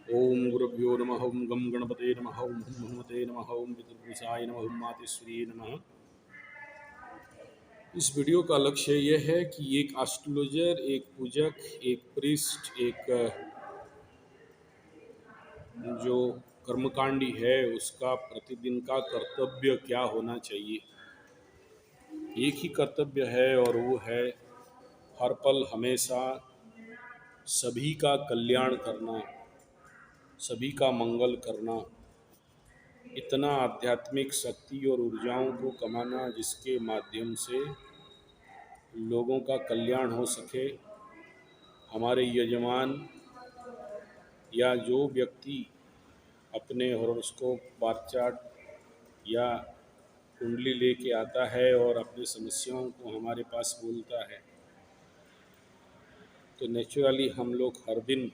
ओम गुरुभ्यो नमः। ओम गम गणपते नमः। ओम हुम हनुमते नमः। ओम पितृपुरुषाय नमः। ओम मातेश्वरी नमः। इस वीडियो का लक्ष्य यह है कि एक एस्ट्रोलॉजर, एक पूजक, एक प्रीस्ट, एक जो कर्मकांडी है उसका प्रतिदिन का कर्तव्य क्या होना चाहिए। एक ही कर्तव्य है और वो है हर पल हमेशा सभी का कल्याण करना, सभी का मंगल करना, इतना आध्यात्मिक शक्ति और ऊर्जाओं को कमाना जिसके माध्यम से लोगों का कल्याण हो सके। हमारे यजमान या जो व्यक्ति अपने हॉरोस्कोप, बार चार्ट या कुंडली लेके आता है और अपनी समस्याओं को हमारे पास बोलता है, तो नेचुरली हम लोग हर दिन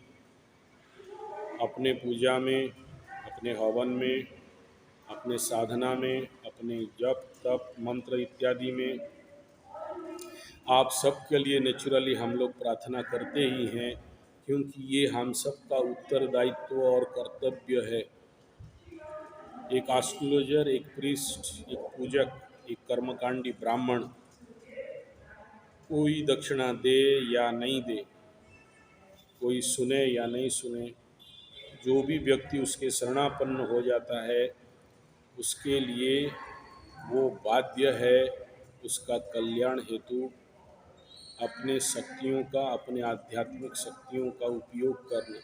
अपने पूजा में, अपने हवन में, अपने साधना में, अपने जप तप मंत्र इत्यादि में आप सबके लिए नेचुरली हम लोग प्रार्थना करते ही हैं, क्योंकि ये हम सब का उत्तरदायित्व और कर्तव्य है। एक एस्ट्रोलॉजर, एक प्रीस्ट, एक पूजक, एक कर्मकांडी ब्राह्मण कोई दक्षिणा दे या नहीं दे, कोई सुने या नहीं सुने, जो भी व्यक्ति उसके शरणापन्न हो जाता है उसके लिए वो बाध्य है उसका कल्याण हेतु अपने शक्तियों का, अपने आध्यात्मिक शक्तियों का उपयोग करना।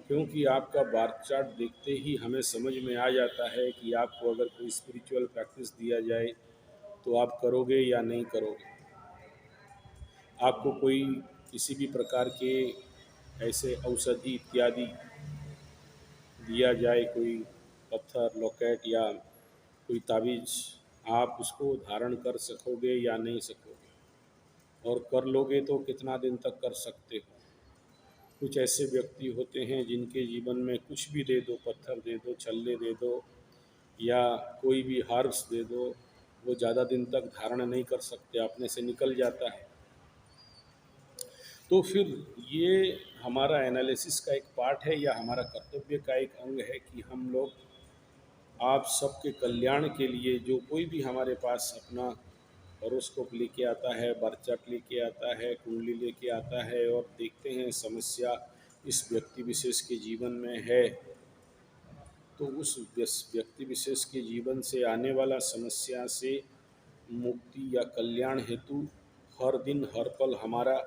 क्योंकि आपका बार चार्ट देखते ही हमें समझ में आ जाता है कि आपको अगर कोई स्पिरिचुअल प्रैक्टिस दिया जाए तो आप करोगे या नहीं करोगे। आपको कोई किसी भी प्रकार के ऐसे औषधि इत्यादि दिया जाए, कोई पत्थर, लॉकेट या कोई ताबीज, आप उसको धारण कर सकोगे या नहीं सकोगे, और कर लोगे तो कितना दिन तक कर सकते हो। कुछ ऐसे व्यक्ति होते हैं जिनके जीवन में कुछ भी दे दो, पत्थर दे दो, छल्ले दे दो या कोई भी हर्ब्स दे दो, वो ज़्यादा दिन तक धारण नहीं कर सकते, अपने से निकल जाता है। तो फिर ये हमारा एनालिसिस का एक पार्ट है या हमारा कर्तव्य का एक अंग है कि हम लोग आप सबके कल्याण के लिए, जो कोई भी हमारे पास अपना हॉरोस्कोप लेके आता है, बर्थ चार्ट लेके आता है, कुंडली लेके आता है और देखते हैं समस्या इस व्यक्ति विशेष के जीवन में है, तो उस व्यक्ति विशेष के जीवन से आने वाला समस्या से मुक्ति या कल्याण हेतु हर दिन हर पल हमारा,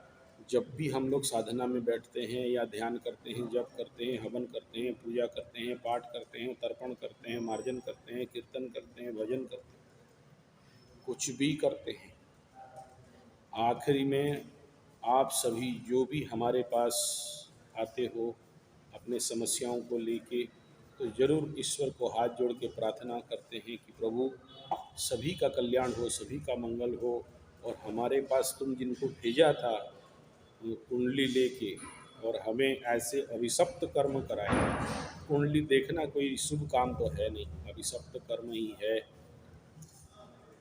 जब भी हम लोग साधना में बैठते हैं या ध्यान करते हैं, जप करते हैं, हवन करते हैं, पूजा करते हैं, पाठ करते हैं, तर्पण करते हैं, मार्जन करते हैं, कीर्तन करते हैं, भजन करते हैं, कुछ भी करते हैं, आखिरी में आप सभी जो भी हमारे पास आते हो अपने समस्याओं को लेके, तो ज़रूर ईश्वर को हाथ जोड़ के प्रार्थना करते हैं कि प्रभु सभी का कल्याण हो, सभी का मंगल हो, और हमारे पास तुम जिनको भेजा था वो कुंडली लेके और हमें ऐसे अभिशप्त कर्म कराए। कुंडली देखना कोई शुभ काम तो है नहीं, अभिशप्त कर्म ही है।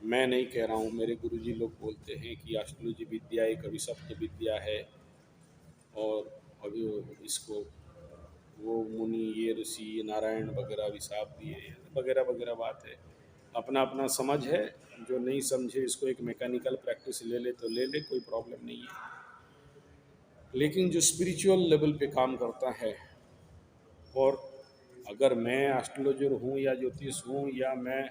मैं नहीं कह रहा हूँ, मेरे गुरुजी लोग बोलते हैं कि एस्ट्रोलॉजी विद्या एक अभिशप्त विद्या है और अभी इसको वो मुनि, ये ऋषि, ये नारायण वगैरह अभिशाप दिए वगैरह वगैरह बात है। अपना अपना समझ है, जो नहीं समझे इसको एक मैकेनिकल प्रैक्टिस ले ले तो ले ले, कोई प्रॉब्लम नहीं है। लेकिन जो स्पिरिचुअल लेवल पे काम करता है, और अगर मैं एस्ट्रोलॉजर हूँ या ज्योतिष हूँ या मैं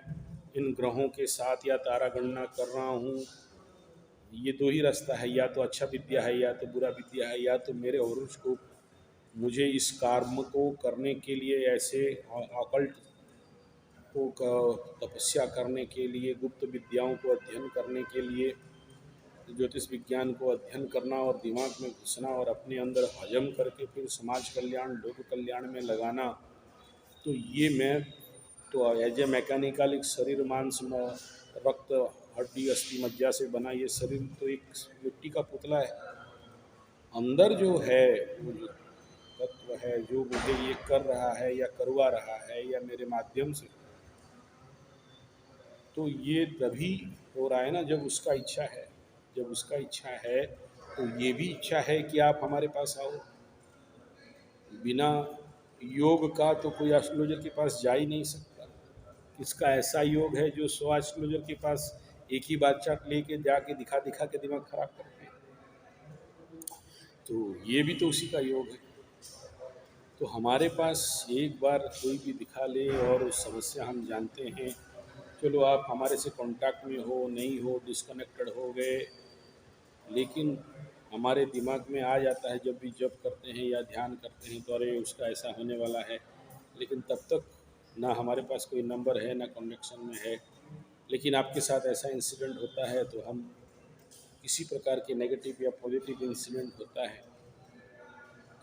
इन ग्रहों के साथ या तारा गणना कर रहा हूँ, ये दो ही रास्ता है, या तो अच्छा विद्या है या तो बुरा विद्या है, या तो मेरे हॉरोस्कोप मुझे इस कर्म को करने के लिए, ऐसे ऑकल्ट को तपस्या करने के लिए, गुप्त विद्याओं को अध्ययन करने के लिए, ज्योतिष विज्ञान को अध्ययन करना और दिमाग में घुसना और अपने अंदर हजम करके फिर समाज कल्याण, लोक कल्याण में लगाना, तो ये मैं तो एज ए मैकेनिकल, एक शरीर मांस रक्त हड्डी अस्थि मज्जा से बना ये शरीर तो एक मिट्टी का पुतला है। अंदर जो है वो जो तत्व है, जो मुझे ये कर रहा है या करवा रहा है या मेरे माध्यम से, तो ये तभी हो रहा है ना जब उसका इच्छा है। जब उसका इच्छा है तो ये भी इच्छा है कि आप हमारे पास आओ। बिना योग का तो कोई एस्ट्रोलॉजर के पास जा ही नहीं सकता। किसका ऐसा योग है जो 100 एस्ट्रोलॉजर के पास एक ही बात चार्ट लेके जाके दिखा दिखा के दिमाग खराब करते हैं। तो ये भी तो उसी का योग है। तो हमारे पास एक बार कोई भी दिखा ले और उस समस्या हम जानते हैं, चलो आप हमारे से कांटेक्ट में हो नहीं हो, डिस्कनेक्टेड हो गए, लेकिन हमारे दिमाग में आ जाता है जब भी जप करते हैं या ध्यान करते हैं तो अरे उसका ऐसा होने वाला है। लेकिन तब तक ना हमारे पास कोई नंबर है ना कनेक्शन में है। लेकिन आपके साथ ऐसा इंसिडेंट होता है तो हम किसी प्रकार के नेगेटिव या पॉजिटिव इंसिडेंट होता है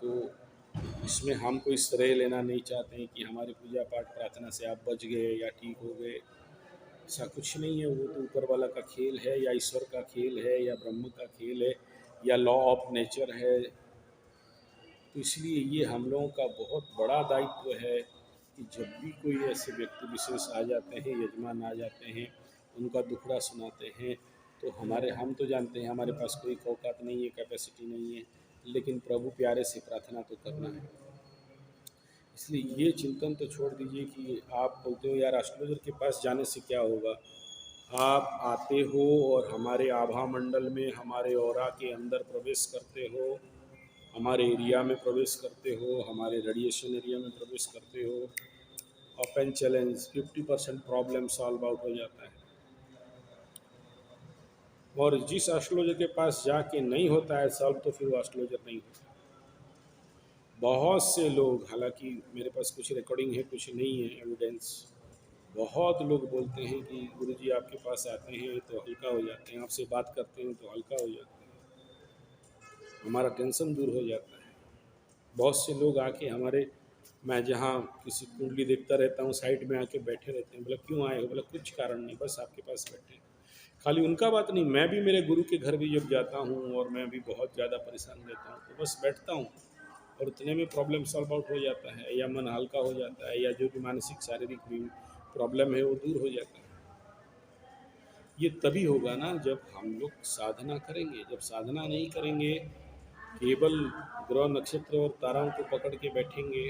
तो इसमें हम कोई श्रेय लेना नहीं चाहते हैं कि हमारी पूजा पाठ प्रार्थना से आप बच गए या ठीक हो गए। ऐसा कुछ नहीं है। वो तो ऊपर वाला का खेल है या ईश्वर का खेल है या ब्रह्म का खेल है या लॉ ऑफ नेचर है। तो इसलिए ये हम लोगों का बहुत बड़ा दायित्व है कि जब भी कोई ऐसे व्यक्ति विशेष आ जाते हैं, यजमान आ जाते हैं, उनका दुखड़ा सुनाते हैं, तो हम तो जानते हैं हमारे पास कोई औकात नहीं है, कैपेसिटी नहीं है, लेकिन प्रभु प्यारे से प्रार्थना तो करना है। इसलिए ये चिंतन तो छोड़ दीजिए कि आप बोलते हो यार एस्ट्रोलॉजर के पास जाने से क्या होगा। आप आते हो और हमारे आभा मंडल में हमारे ऑरा के अंदर प्रवेश करते हो, हमारे एरिया में प्रवेश करते हो, हमारे रेडिएशन एरिया में प्रवेश करते हो, open challenge 50% problem solve out हो जाता है। और जिस एस्ट्रोलॉजर के पास जाके नहीं होता है सॉल्व तो फिर वो एस्ट्रोलॉजर नहीं होता। बहुत से लोग, हालांकि मेरे पास कुछ रिकॉर्डिंग है कुछ नहीं है एविडेंस, बहुत लोग बोलते हैं कि गुरुजी आपके पास आते हैं तो हल्का हो जाते हैं, आपसे बात करते हैं तो हल्का हो जाते हैं, हमारा टेंशन दूर हो जाता है। बहुत से लोग आके हमारे, मैं जहाँ किसी कुंडली देखता रहता हूँ साइड में आके बैठे रहते हैं, बोला क्यों आए हो, बोला कुछ कारण नहीं, बस आपके पास बैठे। खाली उनका बात नहीं, मैं भी मेरे गुरु के घर भी जब जाता हूँ और मैं भी बहुत ज़्यादा परेशान रहता हूँ तो बस बैठता हूँ और उतने में प्रॉब्लम सॉल्व आउट हो जाता है, या मन हल्का हो जाता है, या जो भी मानसिक शारीरिक भी प्रॉब्लम है वो दूर हो जाता है। ये तभी होगा ना जब हम लोग साधना करेंगे। जब साधना नहीं करेंगे, केवल ग्रह नक्षत्र और ताराओं को पकड़ के बैठेंगे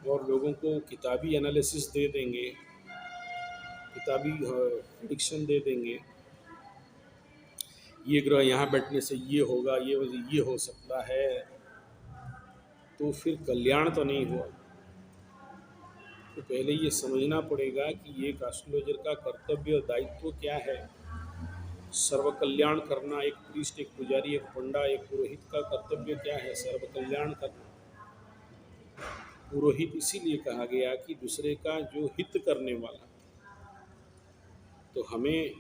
और लोगों को किताबी एनालिसिस दे देंगे, किताबी प्रिडिक्शन दे देंगे, ये ग्रह यहाँ बैठने से ये होगा, ये हो सकता है, तो फिर कल्याण तो नहीं हुआ। तो पहले ये समझना पड़ेगा कि एक एस्ट्रोलॉजर का कर्तव्य और दायित्व क्या है। सर्व कल्याण करना, एक प्रीस्ट, एक पुजारी, एक पंडा, एक पुरोहित का कर्तव्य क्या है, सर्व कल्याण करना। पुरोहित इसीलिए कहा गया कि दूसरे का जो हित करने वाला, तो हमें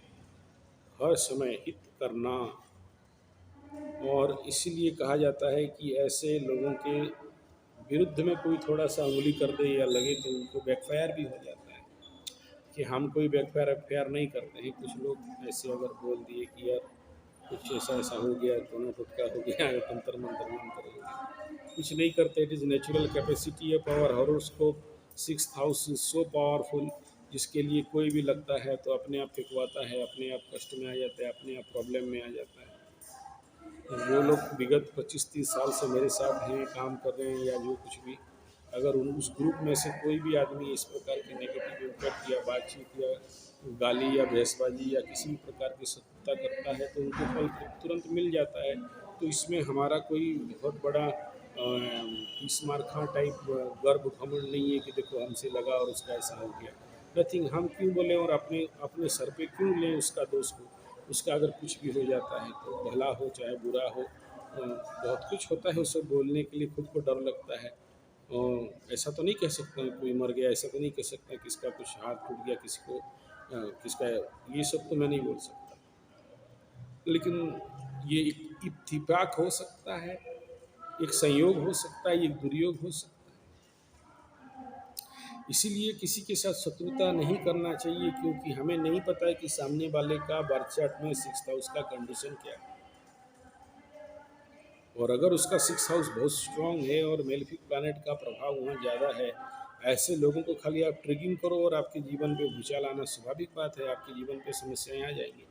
हर समय हित करना। और इसीलिए कहा जाता है कि ऐसे लोगों के विरुद्ध में कोई थोड़ा सा उंगली कर दे या लगे तो उनको बैकफायर भी हो जाता है। कि हम कोई बैकफायर नहीं करते हैं। कुछ लोग ऐसे अगर बोल दिए कि यार कुछ ऐसा ऐसा हो गया, टोना टुटका हो गया, तंत्र मंत्र मंत्र हो गया, कुछ नहीं करते। It is natural capacity of our horoscope, 6th house is so powerful, जिसके लिए कोई भी लगता है तो अपने आप फिकवाता है, अपने आप कष्ट में आ जाता है, अपने आप प्रॉब्लम में आ जाता है। वो लोग विगत 25-30 साल से मेरे साथ हैं, काम कर रहे हैं या जो कुछ भी, अगर उस ग्रुप में से कोई भी आदमी इस प्रकार की नेगेटिव इम्पैक्ट या बातचीत या गाली या बहसबाजी या किसी भी प्रकार की शत्रुता करता है तो उनको फल तुरंत मिल जाता है। तो इसमें हमारा कोई बहुत बड़ा स्मारखा टाइप गर्व घमंड नहीं है कि देखो हमसे लगा और उसका ऐसा हो गया। नथिंग। हम क्यों बोलें और अपने अपने सर पे क्यों लें उसका दोष को। उसका अगर कुछ भी हो जाता है तो भला हो चाहे बुरा हो, बहुत कुछ होता है उसे बोलने के लिए खुद को डर लगता है। ऐसा तो नहीं कह सकता कोई मर गया, ऐसा तो नहीं कह सकता किसका कुछ हाथ टूट गया, किसी को किसका, ये सब तो मैं नहीं बोल सकता। लेकिन ये एक इत्तेफाक हो सकता है, एक संयोग हो सकता है, एक दुर्योग हो सकता है। इसीलिए किसी के साथ शत्रुता नहीं करना चाहिए, क्योंकि हमें नहीं पता है कि सामने वाले का बर्थ चार्ट में 6th हाउस का कंडीशन क्या है। और अगर उसका 6th हाउस बहुत स्ट्रांग है और मेलेफिक प्लैनेट का प्रभाव वहाँ ज़्यादा है, ऐसे लोगों को खाली आप ट्रिगिंग करो और आपके जीवन पे भूचाल आना स्वाभाविक बात है, आपके जीवन पे समस्याएं आ जाएंगी।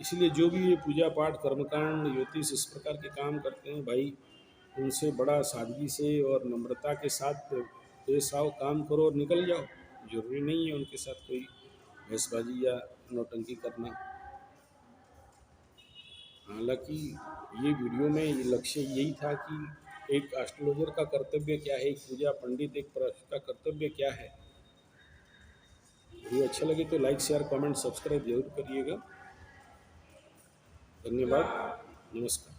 इसलिए जो भी ये पूजा पाठ कर्मकांड ज्योतिष इस प्रकार के काम करते हैं भाई, उनसे बड़ा सादगी से और नम्रता के साथ पेश आओ, काम करो और निकल जाओ। ज़रूरी नहीं है उनके साथ कोई बहसबाजी या नौटंकी करना। हालांकि ये वीडियो में लक्ष्य यही था कि एक एस्ट्रोलॉजर का कर्तव्य क्या है, एक पूजा पंडित एक का कर्तव्य क्या है। वीडियो अच्छा लगे तो लाइक शेयर कमेंट सब्सक्राइब जरूर करिएगा। धन्यवाद, नमस्कार।